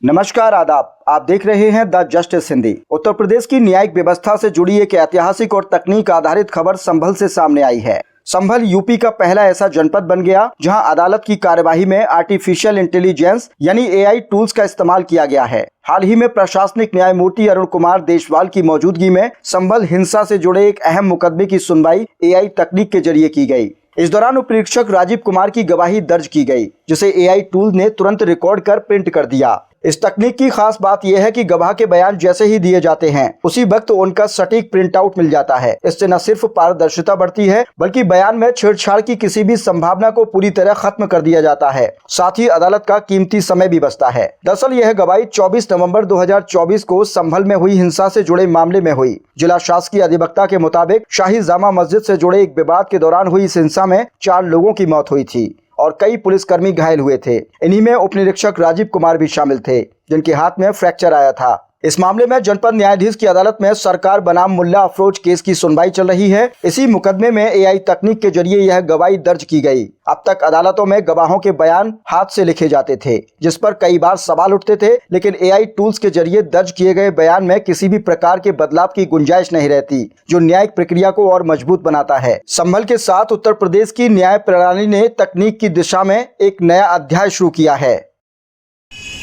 नमस्कार, आदाब। आप देख रहे हैं द जस्टिस हिंदी। उत्तर प्रदेश की न्यायिक व्यवस्था से जुड़ी एक ऐतिहासिक और तकनीक आधारित खबर संभल से सामने आई है। संभल यूपी का पहला ऐसा जनपद बन गया जहां अदालत की कार्यवाही में आर्टिफिशियल इंटेलिजेंस यानी एआई टूल्स का इस्तेमाल किया गया है। हाल ही में प्रशासनिक न्यायमूर्ति अरुण कुमार देशवाल की मौजूदगी में संभल हिंसा से जुड़े एक अहम मुकदमे की सुनवाई एआई तकनीक के जरिए की गई। इस दौरान उप निरीक्षक राजीव कुमार की गवाही दर्ज की गई, जिसे एआई टूल ने तुरंत रिकॉर्ड कर प्रिंट कर दिया। इस तकनीक की खास बात यह है कि गवाह के बयान जैसे ही दिए जाते हैं उसी वक्त उनका सटीक प्रिंट आउट मिल जाता है। इससे न सिर्फ पारदर्शिता बढ़ती है बल्कि बयान में छेड़छाड़ की किसी भी संभावना को पूरी तरह खत्म कर दिया जाता है। साथ ही अदालत का कीमती समय भी बचता है। दरअसल यह गवाही 24 नवंबर 2024 को संभल में हुई हिंसा से जुड़े मामले में हुई। जिला शासकीय अधिवक्ता के मुताबिक शाही जामा मस्जिद से जुड़े एक विवाद के दौरान हुई इस हिंसा में 4 लोगों की मौत हुई थी और कई पुलिसकर्मी घायल हुए थे। इन्हीं में उप निरीक्षक राजीव कुमार भी शामिल थे, जिनके हाथ में फ्रैक्चर आया था। इस मामले में जनपद न्यायाधीश की अदालत में सरकार बनाम मुल्ला अफरोज केस की सुनवाई चल रही है। इसी मुकदमे में एआई तकनीक के जरिए यह गवाही दर्ज की गई। अब तक अदालतों में गवाहों के बयान हाथ से लिखे जाते थे, जिस पर कई बार सवाल उठते थे, लेकिन एआई टूल्स के जरिए दर्ज किए गए बयान में किसी भी प्रकार के बदलाव की गुंजाइश नहीं रहती, जो न्यायिक प्रक्रिया को और मजबूत बनाता है। संभल के साथ उत्तर प्रदेश की न्याय प्रणाली ने तकनीक की दिशा में एक नया अध्याय शुरू किया है।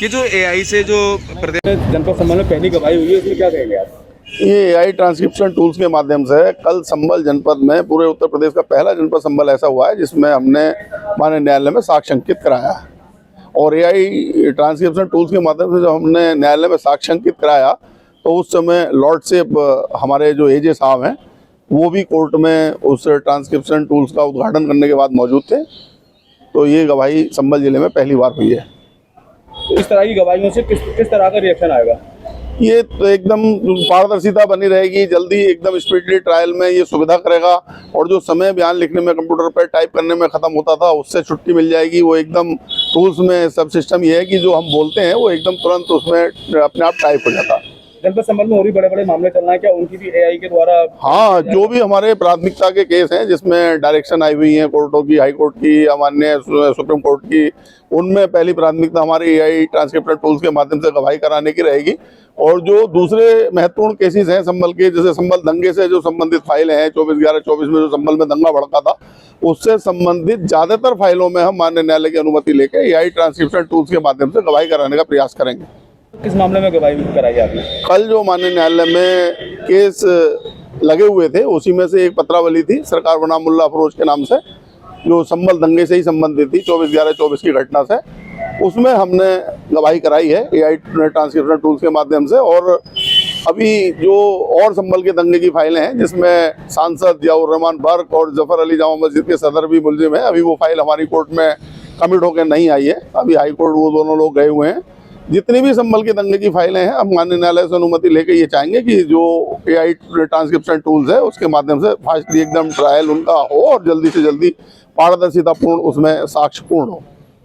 ये जो एआई से जो प्रदेश जनपद संभल में पहली गवाही हुई है, उसमें क्या कहेंगे आप? ये एआई ट्रांसक्रिप्शन टूल्स के माध्यम से कल संभल जनपद में पूरे उत्तर प्रदेश का पहला जनपद संभल ऐसा हुआ है जिसमें हमने माननीय न्यायालय में साक्ष्य अंकित कराया है। और एआई ट्रांसक्रिप्शन टूल्स के माध्यम से जब हमने न्यायालय में साक्ष्य अंकित कराया तो उस समय लॉर्डशिप हमारे जो एजे साहब हैं वो भी कोर्ट में उस ट्रांसक्रिप्शन टूल्स का उद्घाटन करने के बाद मौजूद थे। तो ये गवाही संभल जिले में पहली बार हुई है। तो इस तरह की गवाहियों से किस तरह का रिएक्शन आएगा? ये तो एकदम पारदर्शिता बनी रहेगी, जल्दी एकदम स्पीडली ट्रायल में ये सुविधा करेगा और जो समय बयान लिखने में कंप्यूटर पर टाइप करने में ख़त्म होता था उससे छुट्टी मिल जाएगी। वो एकदम टूल्स में सब सिस्टम ये है कि जो हम बोलते हैं वो एकदम तुरंत उसमें अपने आप टाइप हो जाता है। जनपद संभल में और भी बड़े मामले चल रहे हैं, क्या उनकी भी एआई के द्वारा? हाँ, जो भी हमारे प्राथमिकता के केस हैं जिसमें डायरेक्शन आई हुई है कोर्टों की, हाई कोर्ट की या माननीय सुप्रीम कोर्ट की, उनमें पहली प्राथमिकता हमारी एआई ट्रांसक्रिप्शन टूल्स के माध्यम से गवाही कराने की रहेगी। और जो दूसरे महत्वपूर्ण केसेस हैं संभल के, जैसे संभल दंगे से जो संबंधित फाइलें हैं 24/11/24 में जो संभल में दंगा भड़का था, उससे संबंधित ज्यादातर फाइलों में हम माननीय न्यायालय की अनुमति लेकर एआई ट्रांसक्रिप्शन टूल्स के माध्यम से गवाही कराने का प्रयास करेंगे। किस मामले में गवाही कराई आपने? कल जो माननीय न्यायालय में केस लगे हुए थे उसी में से एक पत्रावली थी सरकार बनाम मुल्ला अफरोज के नाम से, जो संभल दंगे से ही संबंधित थी 24/11/24 की घटना से। उसमें हमने गवाही कराई है एआई ट्रांसक्रिप्शन टूल्स के माध्यम से। और अभी जो और संभल के दंगे की फाइलें हैं जिसमें सांसद जियाउर रहमान बर्क और जफर अली जामा मस्जिद के सदर भी मुलजिम है, अभी वो फाइल हमारी कोर्ट में कमिट होकर नहीं आई है, अभी हाई कोर्ट वो दोनों लोग गए हुए हैं। जितनी भी संभल के दंगे की फाइलें हैं हम माननीय न्यायालय से अनुमति लेकर ये चाहेंगे कि जो एआई ट्रांसक्रिप्शन टूल्स है उसके माध्यम से फास्टली एकदम ट्रायल उनका हो और जल्दी से जल्दी पारदर्शितापूर्ण उसमें साक्ष्य पूर्ण हो।